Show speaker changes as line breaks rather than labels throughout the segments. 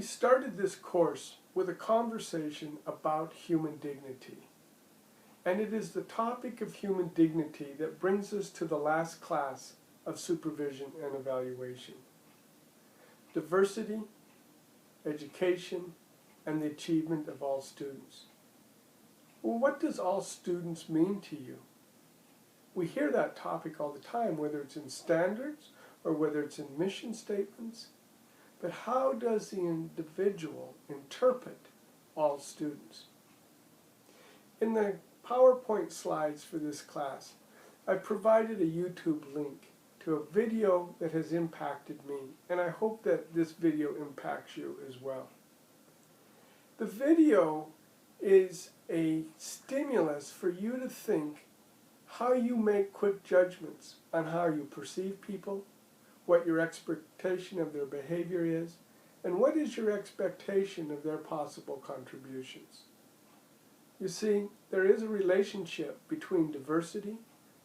We started this course with a conversation about human dignity. And it is the topic of human dignity that brings us to the last class of supervision and evaluation. Diversity, education, and the achievement of all students. Well, what does all students mean to you? We hear that topic all the time, whether it's in standards or whether it's in mission statements. But how does the individual interpret all students? In the PowerPoint slides for this class, I've provided a YouTube link to a video that has impacted me, and I hope that this video impacts you as well. The video is a stimulus for you to think how you make quick judgments on how you perceive people, what your expectation of their behavior is, and what is your expectation of their possible contributions. You see, there is a relationship between diversity,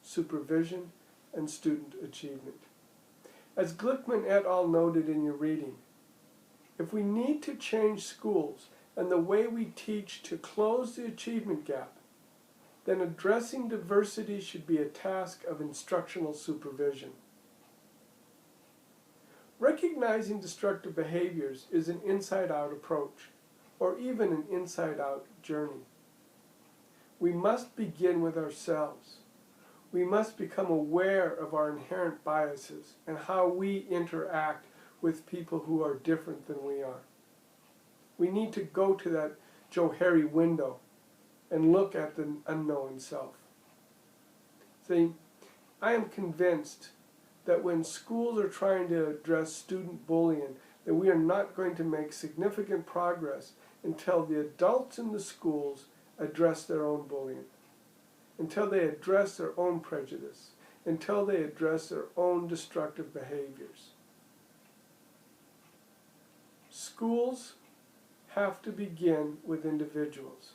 supervision, and student achievement. As Glickman et al. Noted in your reading, if we need to change schools and the way we teach to close the achievement gap, then addressing diversity should be a task of instructional supervision. Recognizing destructive behaviors is an inside-out approach, or even an inside-out journey. We must begin with ourselves. We must become aware of our inherent biases and how we interact with people who are different than we are. We need to go to that Johari window and look at the unknown self. See, I am convinced that when schools are trying to address student bullying, that we are not going to make significant progress until the adults in the schools address their own bullying, until they address their own prejudice, until they address their own destructive behaviors. Schools have to begin with individuals,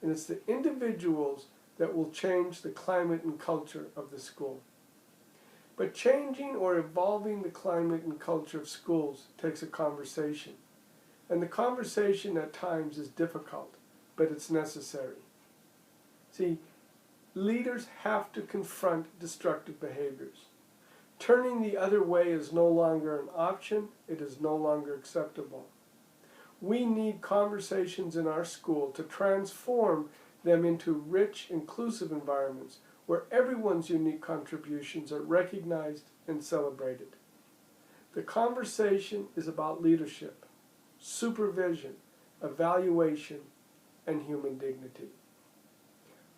and it's the individuals that will change the climate and culture of the school. But changing or evolving the climate and culture of schools takes a conversation. And the conversation at times is difficult, but it's necessary. See, leaders have to confront destructive behaviors. Turning the other way is no longer an option, it is no longer acceptable. We need conversations in our school to transform them into rich, inclusive environments where everyone's unique contributions are recognized and celebrated. The conversation is about leadership, supervision, evaluation, and human dignity.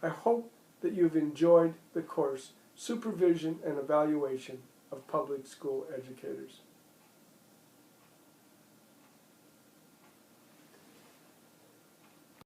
I hope that you've enjoyed the course, Supervision and Evaluation of Public School Educators.